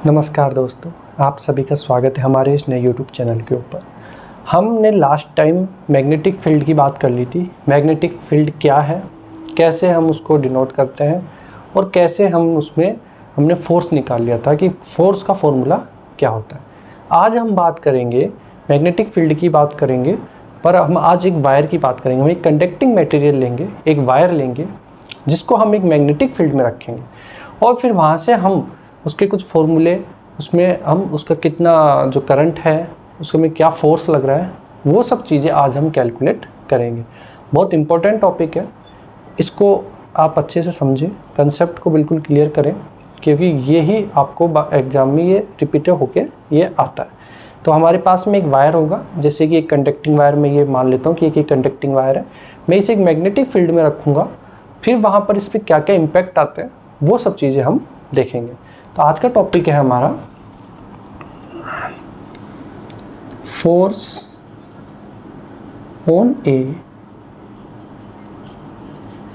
नमस्कार दोस्तों, आप सभी का स्वागत है हमारे इस नए यूट्यूब चैनल के ऊपर। हमने लास्ट टाइम मैग्नेटिक फील्ड की बात कर ली थी। मैग्नेटिक फील्ड क्या है, कैसे हम उसको डिनोट करते हैं और कैसे हम उसमें हमने फोर्स निकाल लिया था कि फोर्स का फॉर्मूला क्या होता है। आज हम बात करेंगे मैग्नेटिक फील्ड की बात करेंगे, पर हम आज एक वायर की बात करेंगे। हम एक कंडक्टिंग मटेरियल लेंगे, एक वायर लेंगे जिसको हम एक मैग्नेटिक फील्ड में रखेंगे और फिर वहाँ से हम उसके कुछ फॉर्मूले, उसमें हम उसका कितना जो करंट है उसमें क्या फोर्स लग रहा है, वो सब चीज़ें आज हम कैलकुलेट करेंगे। बहुत इम्पोर्टेंट टॉपिक है, इसको आप अच्छे से समझें, कंसेप्ट को बिल्कुल क्लियर करें, क्योंकि ये ही आपको एग्ज़ाम में ये रिपीट होके ये आता है। तो हमारे पास में एक वायर होगा, जैसे कि एक कंडक्टिंग वायर में ये मान लेता हूँ कि एक कंडक्टिंग वायर है। मैं इसे एक मैग्नेटिक फील्ड में रखूँगा, फिर वहाँ पर इस पर क्या क्या इम्पैक्ट आते हैं वो सब चीज़ें हम देखेंगे। तो आज का टॉपिक है हमारा force on A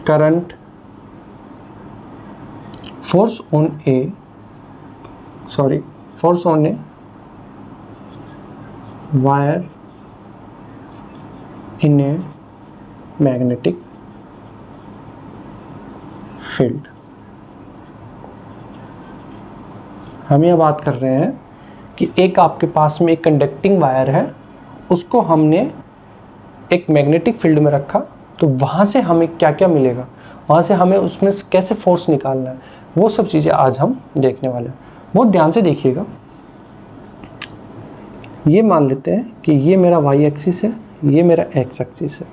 current, force on a wire in a magnetic field. हम यह बात कर रहे हैं कि एक आपके पास में एक कंडक्टिंग वायर है, उसको हमने एक मैग्नेटिक फील्ड में रखा, तो वहाँ से हमें क्या क्या मिलेगा, वहाँ से हमें उसमें कैसे फोर्स निकालना है, वो सब चीज़ें आज हम देखने वाले हैं। बहुत ध्यान से देखिएगा। ये मान लेते हैं कि ये मेरा वाई एक्सिस है, ये मेरा एक्स एक्सिस है,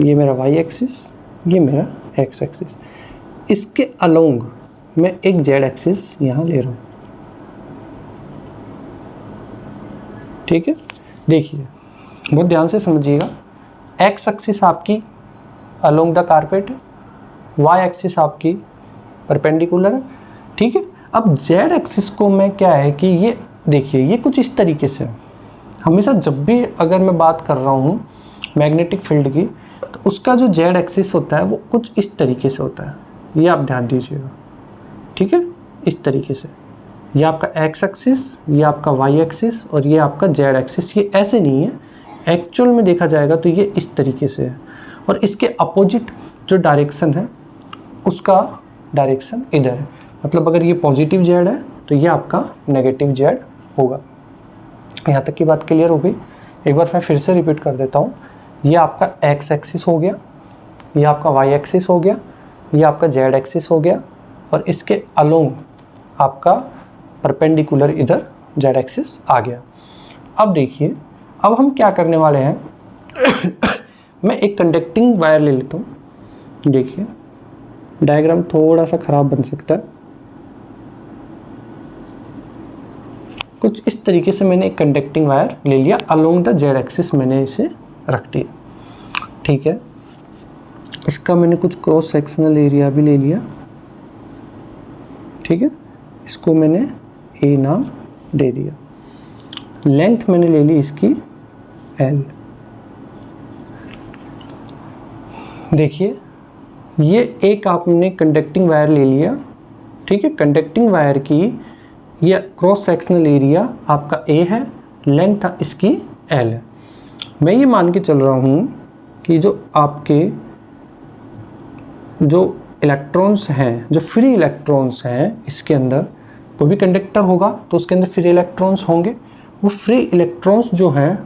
ये मेरा वाई एक्सिस, ये मेरा एक्स एक्सिस। इसके अलोंग मैं एक जेड एक्सिस यहाँ ले रहा हूँ, ठीक है। देखिए, बहुत ध्यान से समझिएगा। एक्स एक्सिस आपकी अलोंग द कारपेट है, वाई एक्सिस आपकी परपेंडिकुलर है, ठीक है। अब जेड एक्सिस को मैं क्या है कि ये देखिए, ये कुछ इस तरीके से है। हमेशा जब भी अगर मैं बात कर रहा हूँ मैग्नेटिक फील्ड की, तो उसका जो जेड एक्सिस होता है वो कुछ इस तरीके से होता है। ये आप ध्यान दीजिएगा, ठीक है। इस तरीके से ये आपका एक्स एक्सिस, ये आपका वाई एक्सिस और ये आपका जेड एक्सिस। ये ऐसे नहीं है, एक्चुअल में देखा जाएगा तो ये इस तरीके से है। और इसके अपोजिट जो डायरेक्शन है उसका डायरेक्शन इधर है। मतलब अगर ये पॉजिटिव जेड है तो ये आपका नेगेटिव जेड होगा। यहाँ तक की बात क्लियर हो गई। एक बार मैं फिर से रिपीट कर देता हूँ। ये आपका एक्स एक्सिस हो गया, ये आपका वाई एक्सिस हो गया, ये आपका जेड एक्सिस हो गया और इसके अलोंग आपका परपेंडिकुलर इधर जेड एक्सिस आ गया। अब देखिए, अब हम क्या करने वाले हैं मैं एक कंडक्टिंग वायर ले लेता हूँ। देखिए, डायग्राम थोड़ा सा ख़राब बन सकता है। कुछ इस तरीके से मैंने एक कंडक्टिंग वायर ले लिया, अलोंग द जेड एक्सिस मैंने इसे रख दिया, ठीक है। इसका मैंने कुछ क्रॉस सेक्शनल एरिया भी ले लिया, ठीक है। इसको मैंने ए नाम दे दिया। लेंथ मैंने ले ली इसकी एल। देखिए, ये एक आपने कंडक्टिंग वायर ले लिया, ठीक है। कंडक्टिंग वायर की ये क्रॉस सेक्शनल एरिया आपका ए है, लेंथ इसकी एल है। मैं ये मान के चल रहा हूँ कि जो आपके जो इलेक्ट्रॉन्स हैं, जो फ्री इलेक्ट्रॉन्स हैं, इसके अंदर कोई भी कंडक्टर होगा तो उसके अंदर फ्री इलेक्ट्रॉन्स होंगे। वो फ्री इलेक्ट्रॉन्स जो हैं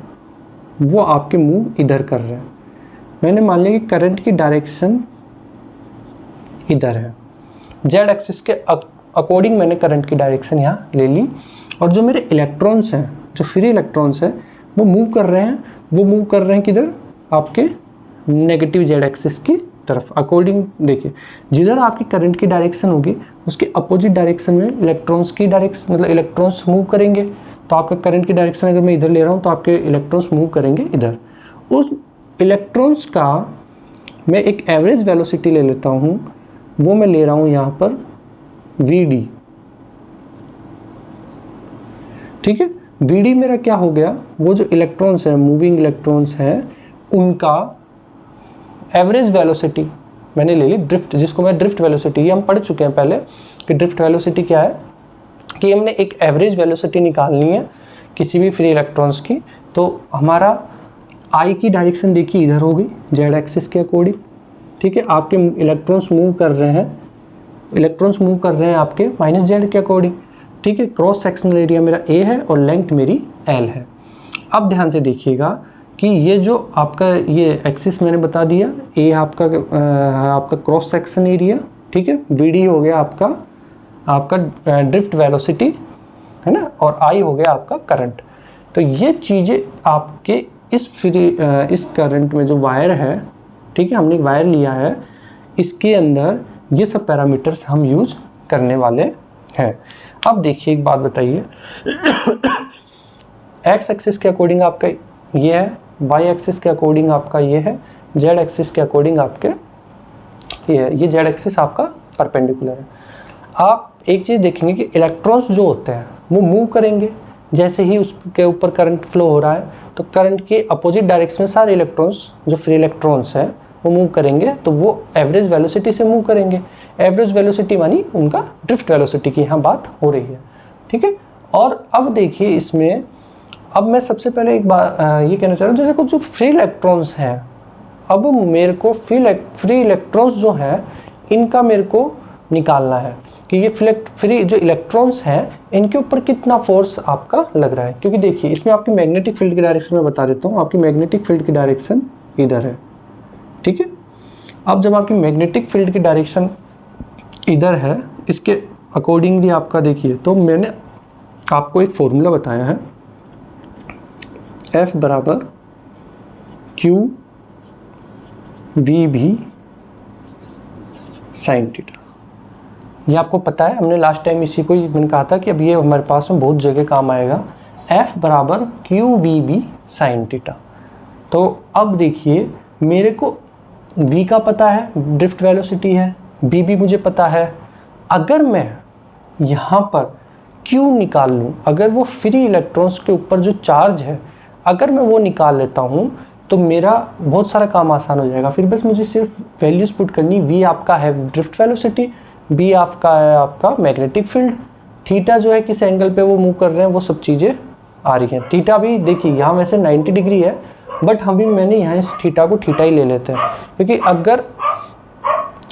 वो आपके मूव इधर कर रहे हैं। मैंने मान लिया कि करंट की डायरेक्शन इधर है, जेड एक्सिस के अकॉर्डिंग मैंने करंट की डायरेक्शन यहाँ ले ली। और जो मेरे इलेक्ट्रॉन्स हैं, जो फ्री इलेक्ट्रॉन्स हैं, वो मूव कर रहे हैं, किधर, आपके नेगेटिव जेड एक्सिस की तरफ अकॉर्डिंग। देखिए, जिधर आपकी करंट की डायरेक्शन होगी उसके अपोजिट डायरेक्शन में इलेक्ट्रॉन्स की डायरेक्शन, मतलब इलेक्ट्रॉन्स मूव करेंगे। तो आपका करंट की डायरेक्शन अगर मैं इधर ले रहा हूँ तो आपके इलेक्ट्रॉन्स मूव करेंगे इधर। उस इलेक्ट्रॉन्स का मैं एक एवरेज वेलोसिटी ले लेता हूँ, वो मैं ले रहा हूँ यहाँ पर वी, ठीक है। वी मेरा क्या हो गया, वो जो इलेक्ट्रॉन्स हैं, मूविंग इलेक्ट्रॉन्स हैं, उनका एवरेज वेलोसिटी मैंने ले ली ड्रिफ्ट, जिसको मैं ड्रिफ्ट वेलोसिटी, ये हम पढ़ चुके हैं पहले कि ड्रिफ्ट वेलोसिटी क्या है, कि हमने एक एवरेज वेलोसिटी निकालनी है किसी भी फ्री इलेक्ट्रॉन्स की, तो हमारा आई की डायरेक्शन देखिए इधर होगी जेड एक्सिस के अकॉर्डिंग, ठीक है। आपके इलेक्ट्रॉन्स मूव कर रहे हैं आपके माइनस जेड के अकॉर्डिंग, ठीक है। क्रॉस सेक्शनल एरिया मेरा ए है और लेंथ मेरी एल है। अब ध्यान से देखिएगा कि ये जो आपका ये एक्सिस मैंने बता दिया, ए आपका क्रॉस सेक्शन एरिया, ठीक है। वीडी हो गया आपका ड्रिफ्ट वेलोसिटी, है ना, और आई हो गया आपका करंट। तो ये चीज़ें आपके इस करंट में जो वायर है, ठीक है, हमने एक वायर लिया है, इसके अंदर ये सब पैरामीटर्स हम यूज करने वाले हैं। अब देखिए एक बात बताइए, एक्स एक्सिस के अकॉर्डिंग आपका ये है, वाई एक्सिस के अकॉर्डिंग आपका ये है, जेड एक्सिस के अकॉर्डिंग आपके ये है, ये जेड एक्सिस आपका परपेंडिकुलर है। आप एक चीज़ देखेंगे कि इलेक्ट्रॉन्स जो होते हैं वो मूव करेंगे, जैसे ही उसके ऊपर करंट फ्लो हो रहा है तो करंट के अपोजिट डायरेक्शन में सारे इलेक्ट्रॉन्स जो फ्री इलेक्ट्रॉन्स हैं वो मूव करेंगे, तो वो एवरेज वेलोसिटी से मूव करेंगे। एवरेज वेलोसिटी मानी उनका ड्रिफ्ट वेलोसिटी की यहाँ बात हो रही है, ठीक है। और अब देखिए इसमें, अब मैं सबसे पहले एक बात ये कहना चाह रहा हूँ, जैसे कुछ जो फ्री इलेक्ट्रॉन्स हैं, अब मेरे को फ्री इलेक्ट्रॉन्स जो हैं इनका मेरे को निकालना है कि ये फ्री जो इलेक्ट्रॉन्स हैं इनके ऊपर कितना फोर्स आपका लग रहा है। क्योंकि देखिए इसमें आपकी मैग्नेटिक फील्ड की डायरेक्शन में बता देता हूँ, आपकी मैग्नेटिक फील्ड की डायरेक्शन इधर है, ठीक है। अब जब आपकी मैग्नेटिक फील्ड की डायरेक्शन इधर है, इसके अकॉर्डिंगली आपका देखिए, तो मैंने आपको एक फॉर्मूला बताया है, F बराबर क्यू वी भी साइन थीटा। ये आपको पता है, हमने लास्ट टाइम इसी को मैंने कहा था कि अब ये हमारे पास में बहुत जगह काम आएगा। F बराबर Q V B sine theta. तो अब देखिए मेरे को v का पता है, ड्रिफ्ट वेलोसिटी है, b भी मुझे पता है। अगर मैं यहाँ पर q निकाल लूँ, अगर वो फ्री इलेक्ट्रॉन्स के ऊपर जो चार्ज है अगर मैं वो निकाल लेता हूँ तो मेरा बहुत सारा काम आसान हो जाएगा। फिर बस मुझे सिर्फ वैल्यूज पुट करनी, v आपका है ड्रिफ्ट वेलोसिटी, b आपका है आपका मैग्नेटिक फील्ड, थीटा जो है किस एंगल पे वो मूव कर रहे हैं वो सब चीज़ें आ रही हैं। थीटा भी देखिए यहाँ वैसे 90 डिग्री है, बट मैंने यहाँ इस थीटा को थीटा ही ले लेते हैं, क्योंकि अगर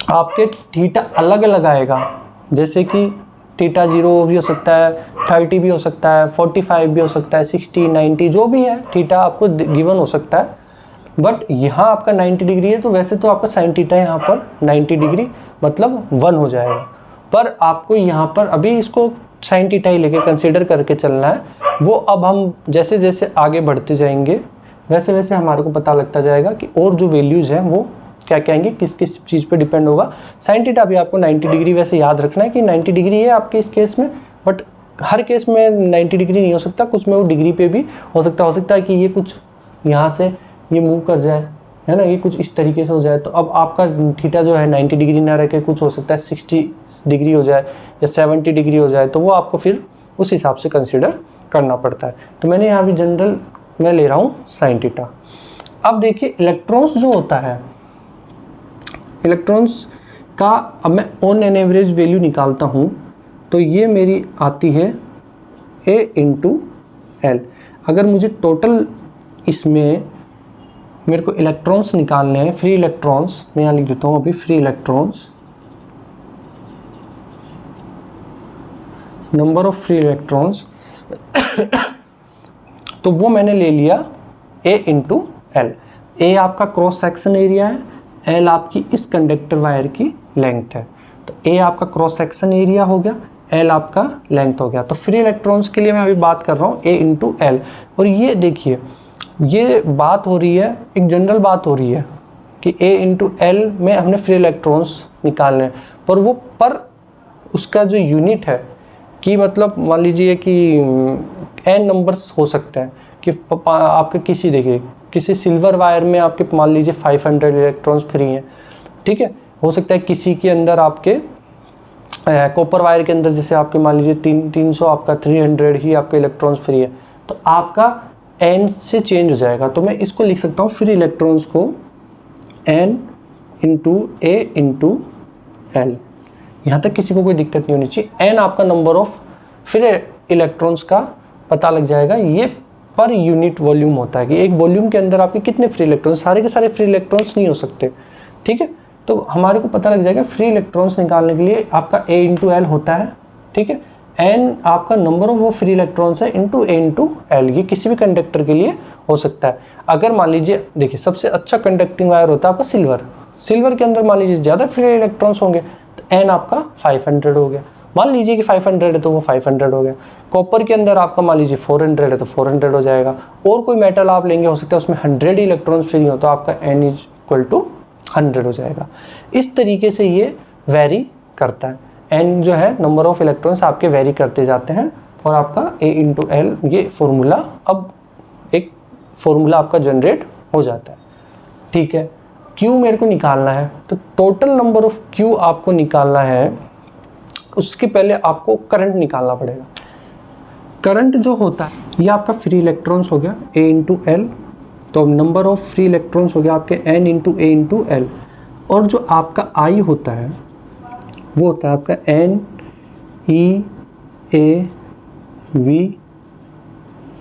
आपके थीटा अलग अलग आएगा, जैसे कि थीटा 0 भी हो सकता है, 30 भी हो सकता है, 45 भी हो सकता है, 60, 90 जो भी है थीटा आपको गिवन हो सकता है, बट यहाँ आपका 90 डिग्री है तो वैसे तो आपका साइन थीटा यहाँ पर 90 डिग्री मतलब 1 हो जाएगा, पर आपको यहाँ पर अभी इसको साइन थीटा ही लेके कंसिडर करके चलना है। वो अब हम जैसे जैसे आगे बढ़ते जाएंगे वैसे वैसे हमारे को पता लगता जाएगा कि और जो वैल्यूज़ हैं वो क्या कहेंगे, किस किस चीज़ पे डिपेंड होगा। साइन थीटा भी आपको 90 डिग्री वैसे याद रखना है कि 90 डिग्री है आपके इस केस में, बट हर केस में 90 डिग्री नहीं हो सकता, कुछ में वो डिग्री पे भी हो सकता है कि ये कुछ यहाँ से ये मूव कर जाए, है ना, ये कुछ इस तरीके से हो जाए। तो अब आपका थीटा जो है 90 डिग्री ना रह के कुछ हो सकता है 60 डिग्री हो जाए या 70 डिग्री हो जाए, तो वो आपको फिर उस हिसाब से कंसिडर करना पड़ता है। तो मैंने यहाँ भी जनरल मैं ले रहा हूँ साइन थीटा। अब देखिए इलेक्ट्रॉन्स जो होता है, इलेक्ट्रॉन्स का अब मैं ऑन एन एवरेज वैल्यू निकालता हूँ तो ये मेरी आती है A इंटू एल। अगर मुझे टोटल इसमें मेरे को इलेक्ट्रॉन्स निकालने हैं, फ्री इलेक्ट्रॉन्स, मैं यहाँ लिख देता हूँ अभी free electrons, number of free electrons, तो वो मैंने ले लिया A इंटू एल। ए आपका क्रॉस सेक्शन एरिया है, एल आपकी इस कंडक्टर वायर की लेंथ है। तो ए आपका क्रॉस सेक्शन एरिया हो गया, एल आपका लेंथ हो गया। तो फ्री इलेक्ट्रॉन्स के लिए मैं अभी बात कर रहा हूँ ए इंटू एल। और ये देखिए ये बात हो रही है, एक जनरल बात हो रही है कि ए इंटू एल में हमने फ्री इलेक्ट्रॉन्स निकालने हैं, पर वो पर उसका जो यूनिट है कि मतलब मान लीजिए कि एन नंबर्स हो सकते हैं कि आपके किसी देखिए किसी सिल्वर वायर में आपके मान लीजिए 500 इलेक्ट्रॉन्स फ्री हैं, ठीक है। हो सकता है किसी के अंदर आपके कॉपर वायर के अंदर जैसे आपके मान लीजिए 300 आपका 300 ही आपके इलेक्ट्रॉन्स फ्री है, तो आपका एन से चेंज हो जाएगा। तो मैं इसको लिख सकता हूँ फ्री इलेक्ट्रॉन्स को N into A into L. यहाँ तक किसी को कोई दिक्कत नहीं होनी चाहिए। एन आपका नंबर ऑफ फिर इलेक्ट्रॉन्स का पता लग जाएगा। ये पर यूनिट वॉल्यूम होता है कि एक वॉल्यूम के अंदर आपके कितने फ्री इलेक्ट्रॉन्स, सारे के सारे फ्री इलेक्ट्रॉन्स नहीं हो सकते, ठीक है। तो हमारे को पता लग जाएगा फ्री इलेक्ट्रॉन्स निकालने के लिए आपका A इंटू एल होता है, ठीक है। एन आपका नंबर ऑफ वो फ्री इलेक्ट्रॉन्स है इंटू A इंटू एल, ये किसी भी कंडक्टर के लिए हो सकता है। अगर मान लीजिए देखिए सबसे अच्छा कंडक्टिंग वायर होता है आपका सिल्वर, सिल्वर के अंदर मान लीजिए ज़्यादा फ्री इलेक्ट्रॉन्स होंगे तो एन आपका 500 हो गया, मान लीजिए कि 500 है तो वो 500 हो गया। कॉपर के अंदर आपका मान लीजिए 400 है तो 400 हो जाएगा। और कोई मेटल आप लेंगे, हो सकता है उसमें 100 इलेक्ट्रॉन्स फ्री हो तो आपका एन इज इक्वल टू 100 हो जाएगा। इस तरीके से ये वेरी करता है, एन जो है नंबर ऑफ इलेक्ट्रॉन्स आपके वेरी करते जाते हैं और आपका A इंटू एल ये फॉर्मूला, अब एक फॉर्मूला आपका जनरेट हो जाता है, ठीक है। Q मेरे को निकालना है, तो टोटल नंबर ऑफ Q आपको निकालना है, उसके पहले आपको करंट निकालना पड़ेगा। करंट जो होता है ये आपका फ्री इलेक्ट्रॉन्स हो गया A इंटू एल, तो नंबर ऑफ फ्री इलेक्ट्रॉन्स हो गया आपके N into A into L, और जो आपका I होता है वो होता है आपका N E A V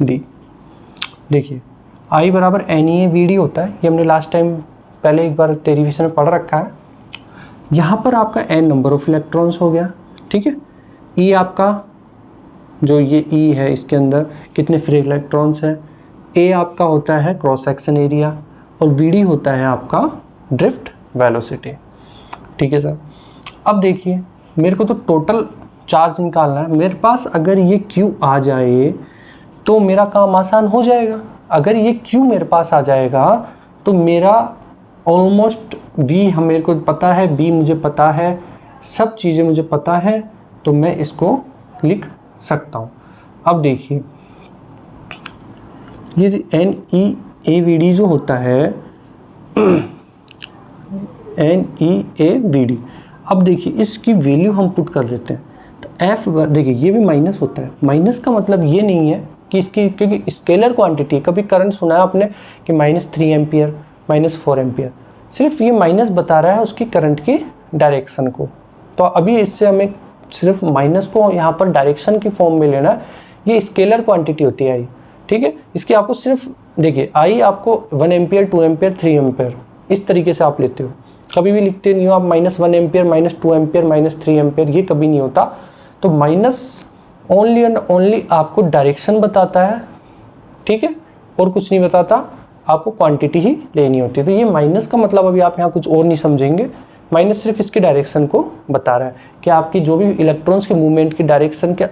D। देखिए I बराबर N E A V D होता है, ये हमने लास्ट टाइम पहले एक बार डेरिवेशन में पढ़ रखा है। यहाँ पर आपका N नंबर ऑफ इलेक्ट्रॉन्स हो गया, ठीक है। E आपका जो ये E है इसके अंदर कितने फ्री इलेक्ट्रॉन्स हैं। A आपका होता है क्रॉस सेक्शन एरिया और VD होता है आपका ड्रिफ्ट वेलोसिटी, ठीक है सर। अब देखिए मेरे को तो टोटल चार्ज निकालना है, मेरे पास अगर ये Q आ जाए तो मेरा काम आसान हो जाएगा। अगर ये Q मेरे पास आ जाएगा तो मेरा ऑलमोस्ट V हम मेरे को पता है, B मुझे पता है, सब चीज़ें मुझे पता है, तो मैं इसको लिख सकता हूँ। अब देखिए ये N E A V D जो होता है N E A V D, अब देखिए इसकी वैल्यू हम पुट कर देते हैं तो F देखिए ये भी माइनस होता है। माइनस का मतलब ये नहीं है कि इसकी, क्योंकि स्केलर क्वांटिटी, कभी करंट सुना है आपने कि -3 एम्पियर -4 एम्पियर, सिर्फ ये माइनस बता रहा है उसकी करंट की डायरेक्शन को। तो अभी इससे हमें सिर्फ माइनस को यहाँ पर डायरेक्शन की फॉर्म में लेना है, ये स्केलर क्वांटिटी होती है आई, ठीक है। इसकी आपको सिर्फ देखिए आई आपको 1 एम्पियर 2 एम्पियर 3 एम्पियर इस तरीके से आप लेते हो, कभी भी लिखते नहीं हो आप -1 एम्पियर -2 एम्पियर -3 एम्पियर, ये कभी नहीं होता। तो माइनस ओनली एंड ओनली आपको डायरेक्शन बताता है, ठीक है, और कुछ नहीं बताता, आपको क्वांटिटी ही लेनी होती है। तो ये माइनस का मतलब अभी आप यहाँ कुछ और नहीं समझेंगे, माइनस सिर्फ इसकी डायरेक्शन को बता रहा है कि आपकी जो भी इलेक्ट्रॉन्स के मूवमेंट की डायरेक्शन के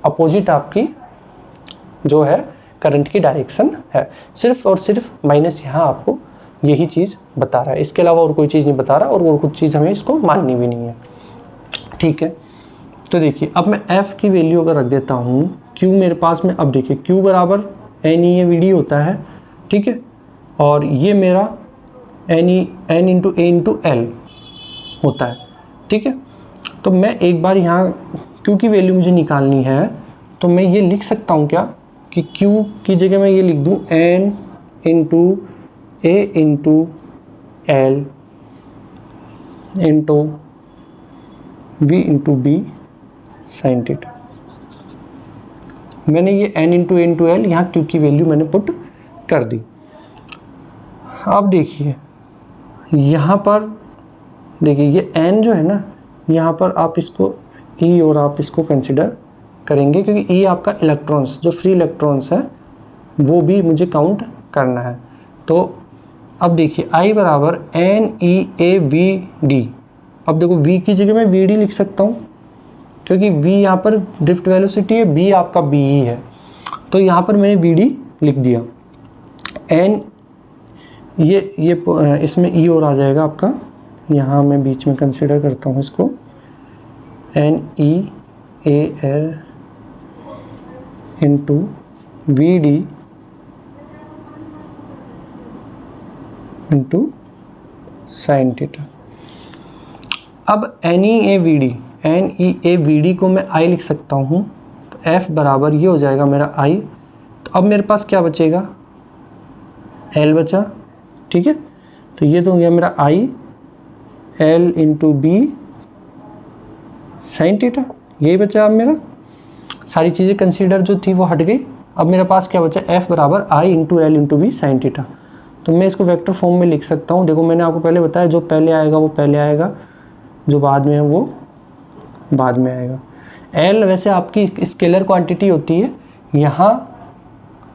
अपोजिट आपकी जो है करंट की डायरेक्शन है। सिर्फ और सिर्फ माइनस यहाँ आपको यही चीज़ बता रहा है, इसके अलावा और कोई चीज़ नहीं बता रहा, और कुछ चीज़ हमें इसको माननी भी नहीं है, ठीक है। तो देखिए अब मैं F की वैल्यू अगर रख देता हूँ, Q मेरे पास में, अब देखिए Q बराबर N E A V D होता है, ठीक है, और ये मेरा N into A into L होता है, ठीक है। तो मैं एक बार यहाँ Q की वैल्यू मुझे निकालनी है, तो मैं ये लिख सकता हूँ क्या कि Q की जगह मैं ये लिख दूँ N into A into L into V into B sine theta. मैंने ये N into A into L यहाँ Q की वैल्यू मैंने पुट कर दी। अब देखिए यहाँ पर देखिए ये N जो है ना, यहाँ पर आप इसको E और आप इसको कंसिडर करेंगे, क्योंकि E आपका इलेक्ट्रॉन्स, जो फ्री इलेक्ट्रॉन्स है वो भी मुझे काउंट करना है। तो अब देखिए I बराबर N E A V D, अब देखो V की जगह मैं V D लिख सकता हूँ, क्योंकि V यहाँ पर ड्रिफ्ट वेलोसिटी है, B आपका B ही है, तो यहाँ पर मैंने V D लिख दिया। N ये इसमें E और आ जाएगा आपका, यहाँ मैं बीच में कंसिडर करता हूँ इसको, N E A L into V D into sine theta. अब N E A V D को मैं I लिख सकता हूँ, तो F बराबर ये हो जाएगा मेरा I। तो अब मेरे पास क्या बचेगा, L बचा, ठीक है। तो ये तो हो गया मेरा I L into B sine theta, यही बचा अब मेरा। सारी चीज़ें कंसीडर जो थी वो हट गई। अब मेरे पास क्या बचा, एफ बराबर I into L into B sine theta. तो मैं इसको वेक्टर फॉर्म में लिख सकता हूँ। देखो मैंने आपको पहले बताया जो पहले आएगा वो पहले आएगा, जो बाद में है वो बाद में आएगा। एल वैसे आपकी स्केलर क्वांटिटी होती है, यहाँ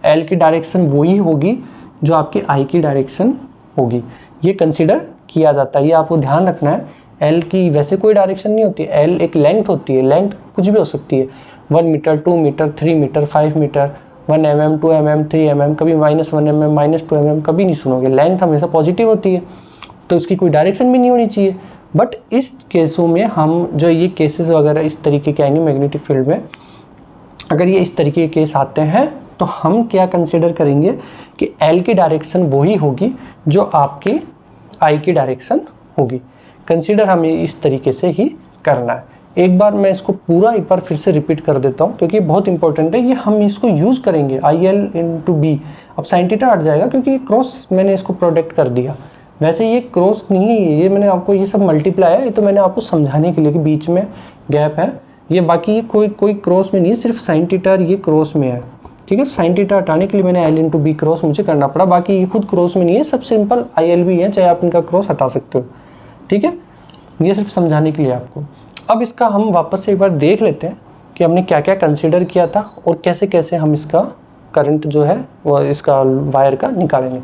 एल की डायरेक्शन वही होगी जो आपकी आई की डायरेक्शन होगी, ये कंसीडर किया जाता है। ये आपको ध्यान रखना है, एल की वैसे कोई डायरेक्शन नहीं होती है, एल एक लेंथ होती है। लेंथ कुछ भी हो सकती है, 1 metre, 2 metre, 3 metre, 5 metre, 1 mm, 2 mm, 3 mm, कभी -1 mm, -2 mm कभी नहीं सुनोगे। लेंथ हमेशा पॉजिटिव होती है, तो इसकी कोई डायरेक्शन भी नहीं होनी चाहिए। बट इस केसों में हम जो ये केसेस वगैरह इस तरीके के आएंगे मैग्नेटिक फील्ड में, अगर ये इस तरीके के केस आते हैं तो हम क्या कंसिडर करेंगे कि एल की डायरेक्शन वही होगी जो आपकी आई की डायरेक्शन होगी। कंसिडर हमें इस तरीके से ही करना है। एक बार मैं इसको पूरा एक बार फिर से रिपीट कर देता हूँ क्योंकि बहुत इंपॉर्टेंट है, ये हम इसको यूज़ करेंगे आई एल इंटू बी। अब साइन थीटा हट जाएगा क्योंकि क्रॉस मैंने इसको प्रोडक्ट कर दिया। वैसे ये क्रॉस नहीं है, ये मैंने आपको ये सब मल्टीप्लाई है, ये तो मैंने आपको समझाने के लिए कि बीच में गैप है ये, बाकी ये कोई क्रॉस में नहीं है, सिर्फ साइन थीटा ये क्रॉस में है। ठीक है, साइन थीटा हटाने के लिए मैंने एल इंटू बी क्रॉस मुझे करना पड़ा, बाकी ये खुद क्रॉस में नहीं है, सब सिंपल आई एल बी है, चाहे आप इनका क्रॉस हटा सकते हो। ठीक है, ये सिर्फ समझाने के लिए आपको। अब इसका हम वापस से एक बार देख लेते हैं कि हमने क्या क्या कंसिडर किया था और कैसे कैसे हम इसका करंट जो है वो इसका वायर का निकालेंगे।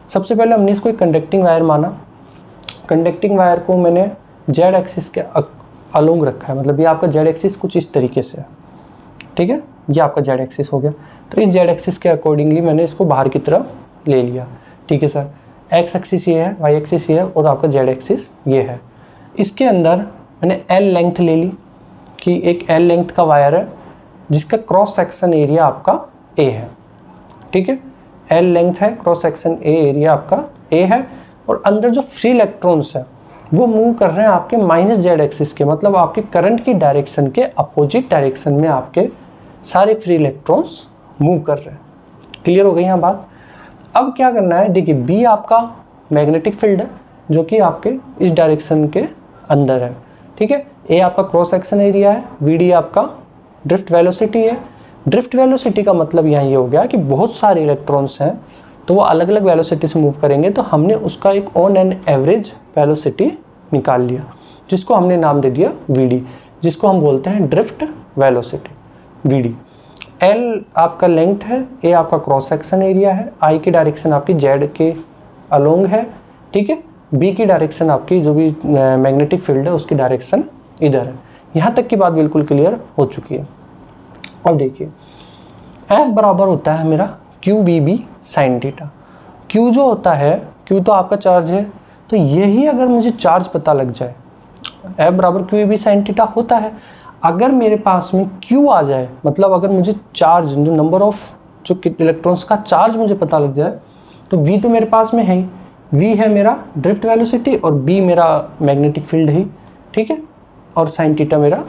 सबसे पहले हमने इसको एक कंडक्टिंग वायर माना। कंडक्टिंग वायर को मैंने जेड एक्सिस के अलोंग रखा है, मतलब ये आपका जेड एक्सिस कुछ इस तरीके से है। ठीक है, ये आपका जेड एक्सिस हो गया। तो इस जेड एक्सिस के अकॉर्डिंगली मैंने इसको बाहर की तरफ ले लिया। ठीक है सर, एक्स एक्सिस ये है, वाई एक्सिस ये है और आपका जेड एक्सिस ये है। इसके अंदर मैंने एल लेंथ ले ली कि एक एल लेंथ का वायर है जिसका क्रॉस सेक्शन एरिया आपका ए है। ठीक है, एल लेंथ है, क्रॉस सेक्शन ए एरिया आपका ए है, और अंदर जो फ्री इलेक्ट्रॉन्स है वो मूव कर रहे हैं आपके माइनस जेड एक्सिस के, मतलब आपके करंट की डायरेक्शन के अपोजिट डायरेक्शन में आपके सारे फ्री इलेक्ट्रॉन्स मूव कर रहे हैं। क्लियर हो गई यहाँ बात। अब क्या करना है, देखिए बी आपका मैग्नेटिक फील्ड है जो कि आपके इस डायरेक्शन के अंदर है। ठीक है, ए आपका क्रॉस सेक्शन एरिया है, वी डी आपका ड्रिफ्ट वेलोसिटी है। ड्रिफ्ट वेलोसिटी का मतलब यहाँ ये हो गया कि बहुत सारे इलेक्ट्रॉन्स हैं तो वो अलग अलग वेलोसिटी से मूव करेंगे, तो हमने उसका एक ऑन एन एवरेज वेलोसिटी निकाल लिया जिसको हमने नाम दे दिया वी डी, जिसको हम बोलते हैं drift velocity V D. L आपका लेंथ है, ए आपका क्रॉस सेक्शन एरिया है, आई की डायरेक्शन आपकी जेड के अलोंग है। ठीक है, बी की डायरेक्शन आपकी जो भी मैग्नेटिक फील्ड है उसकी डायरेक्शन इधर है। यहाँ तक की बात बिल्कुल क्लियर हो चुकी है। अब देखिए एफ बराबर होता है मेरा Q V B sine theta. Q जो होता है, क्यू तो आपका चार्ज है, तो यही अगर मुझे चार्ज पता लग जाए, एफ बराबर Q V B sine theta होता है। अगर मेरे पास में क्यू आ जाए, मतलब अगर मुझे चार्ज जो नंबर ऑफ जो इलेक्ट्रॉन्स का चार्ज मुझे पता लग जाए, तो वी तो मेरे पास में है ही, वी है मेरा ड्रिफ्ट वेलोसिटी और बी मेरा मैग्नेटिक फील्ड है। ठीक है, और साइन थीटा मेरा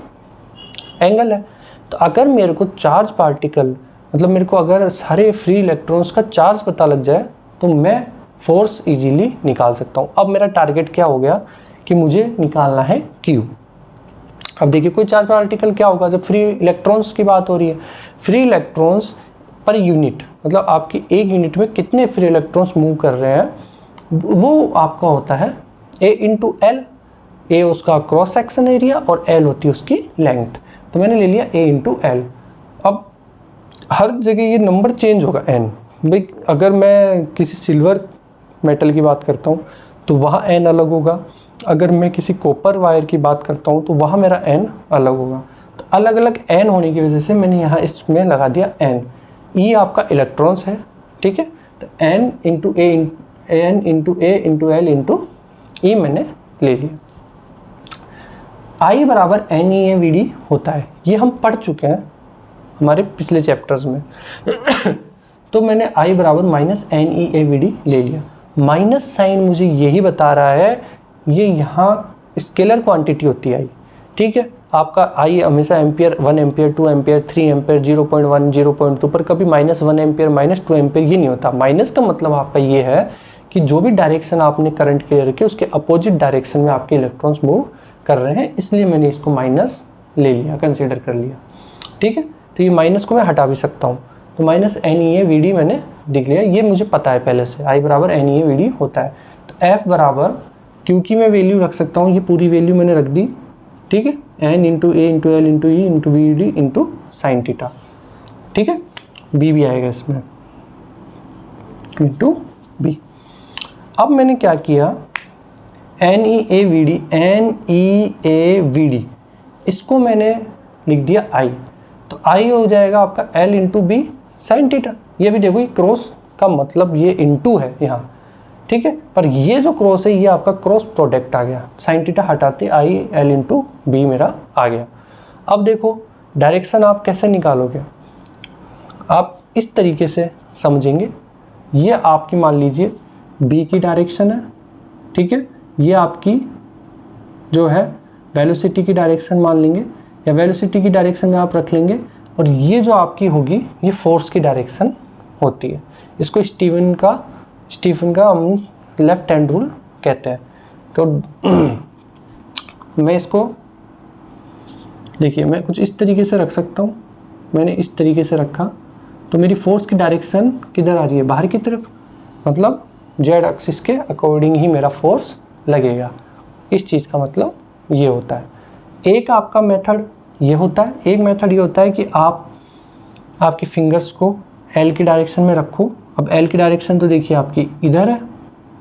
एंगल है। तो अगर मेरे को चार्ज पार्टिकल, मतलब मेरे को अगर सारे फ्री इलेक्ट्रॉन्स का चार्ज पता लग जाए तो मैं फोर्स इजीली निकाल सकता हूँ। अब मेरा टारगेट क्या हो गया कि मुझे निकालना है क्यू। अब देखिए कोई चार्ज पार्टिकल क्या होगा, जब फ्री इलेक्ट्रॉन्स की बात हो रही है, फ्री इलेक्ट्रॉन्स पर यूनिट, मतलब आपकी एक यूनिट में कितने फ्री इलेक्ट्रॉन्स मूव कर रहे हैं, वो आपका होता है ए इंटू एल। ए उसका क्रॉस सेक्शन एरिया और एल होती है उसकी लेंथ। तो मैंने ले लिया ए इंटू एल। अब हर जगह ये नंबर चेंज होगा एन। भाई अगर मैं किसी सिल्वर मेटल की बात करता हूँ तो वहाँ एन अलग होगा, अगर मैं किसी कॉपर वायर की बात करता हूँ तो वहाँ मेरा एन अलग होगा। तो अलग अलग एन होने की वजह से मैंने यहाँ इसमें लगा दिया एन। ई आपका इलेक्ट्रॉन्स है। ठीक है, तो N into A into L into E मैंने ले लिया। आई बराबर N E A V D होता है, ये हम पढ़ चुके हैं हमारे पिछले चैप्टर्स में। तो मैंने आई बराबर minus N E A V D ले लिया। माइनस साइन मुझे यही बता रहा है ये यहाँ स्केलर क्वांटिटी होती है आई। ठीक है, आपका आई हमेशा एम्पियर, 1 एम्पियर, 2 एम्पियर, 3 एम्पियर, 0.1, 0.2 पर कभी -1 एम्पियर, -2 एम्पियर ये नहीं होता। माइनस का मतलब आपका ये है कि जो भी डायरेक्शन आपने करंट के रखी उसके अपोजिट डायरेक्शन में आपके इलेक्ट्रॉन्स मूव कर रहे हैं, इसलिए मैंने इसको माइनस ले लिया, कंसीडर कर लिया। ठीक है, तो ये माइनस को मैं हटा भी सकता हूँ, तो माइनस NEAVD मैंने लिख लिया, ये मुझे पता है पहले से, I बराबर NEAVD होता है। तो F बराबर, क्योंकि मैं वैल्यू रख सकता हूँ, ये पूरी वैल्यू मैंने रख दी, ठीक है, N into A into L into E into VD into sine theta, ठीक है, B भी आएगा इसमें इंटू B। अब मैंने क्या किया, NEAVD इसको मैंने लिख दिया I, तो I हो जाएगा आपका L into B sine theta. ये भी देखो, ये क्रॉस का मतलब ये इंटू है यहाँ, ठीक है, पर ये जो क्रॉस है ये आपका क्रॉस प्रोडक्ट आ गया, साइन थीटा हटाते I L इंटू B मेरा आ गया। अब देखो डायरेक्शन आप कैसे निकालोगे, आप इस तरीके से समझेंगे, ये आपकी मान लीजिए B की डायरेक्शन है, ठीक है, ये आपकी जो है वेलोसिटी की डायरेक्शन मान लेंगे, या वेलोसिटी की डायरेक्शन में आप रख लेंगे, और ये जो आपकी होगी ये फोर्स की डायरेक्शन होती है। इसको स्टीफन का हम लेफ्ट हैंड रूल कहते हैं। तो मैं इसको देखिए, मैं कुछ इस तरीके से रख सकता हूँ, मैंने इस तरीके से रखा, तो मेरी फोर्स की डायरेक्शन किधर आ रही है, बाहर की तरफ, मतलब जेड एक्सिस के अकॉर्डिंग ही मेरा फोर्स लगेगा। इस चीज़ का मतलब ये होता है। एक आपका मेथड ये होता है, एक मेथड ये होता है कि आप आपकी फिंगर्स को एल की डायरेक्शन में रखो। अब एल की डायरेक्शन तो देखिए आपकी इधर है,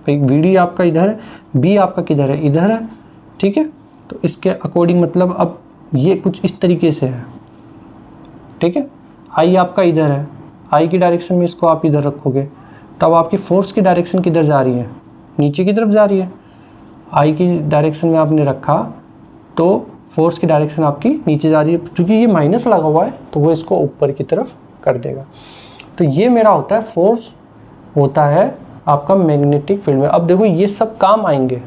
VD आपका इधर है, B आपका किधर है, इधर है, ठीक है, तो इसके अकॉर्डिंग मतलब अब ये कुछ इस तरीके से है, ठीक है, I आपका इधर है, I की डायरेक्शन में इसको आप इधर रखोगे, तब आपकी फोर्स की डायरेक्शन किधर जा रही है, नीचे की तरफ जा रही है। I की डायरेक्शन में आपने रखा तो फोर्स की डायरेक्शन आपकी नीचे जा रही है, क्योंकि ये माइनस लगा हुआ है तो वो इसको ऊपर की तरफ कर देगा। तो ये मेरा होता है फोर्स, होता है आपका मैग्नेटिक फील्ड में। अब देखो ये सब काम आएंगे,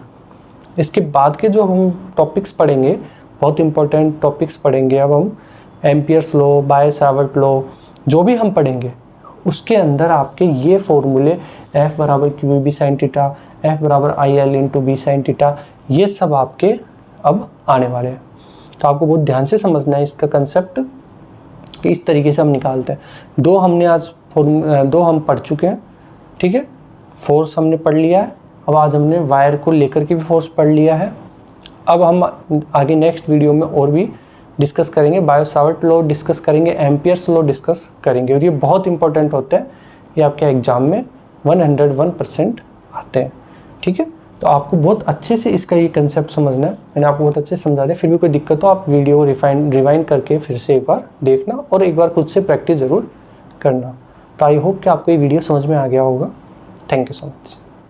इसके बाद के जो हम टॉपिक्स पढ़ेंगे, बहुत इंपॉर्टेंट टॉपिक्स पढ़ेंगे। अब हम एम्पियर्स लॉ, बायो-सावर्ट लॉ जो भी हम पढ़ेंगे, उसके अंदर आपके ये फॉर्मूले F बराबर QB साइन थीटा, F बराबर IL into B sine theta, ये सब आपके अब आने वाले हैं। तो आपको बहुत ध्यान से समझना है इसका कंसेप्ट, कि इस तरीके से हम निकालते हैं। दो हम पढ़ चुके हैं, ठीक है, फोर्स हमने पढ़ लिया है। अब आज हमने वायर को लेकर के भी फोर्स पढ़ लिया है। अब हम आगे नेक्स्ट वीडियो में और भी डिस्कस करेंगे, बायो-सावर्ट लॉ डिस्कस करेंगे, एम्पियर्स लॉ डिस्कस करेंगे, और ये बहुत इंपॉर्टेंट होते हैं, ये आपके एग्जाम में 101% आते हैं, ठीक है। तो आपको बहुत अच्छे से इसका ये कंसेप्ट समझना है, मैंने आपको बहुत अच्छे से समझा दिया। फिर भी कोई दिक्कत हो आप वीडियो रिवाइंड करके फिर से एक बार देखना, और एक बार खुद से प्रैक्टिस ज़रूर करना। तो आई होप कि आपको ये वीडियो समझ में आ गया होगा। Thank you so much.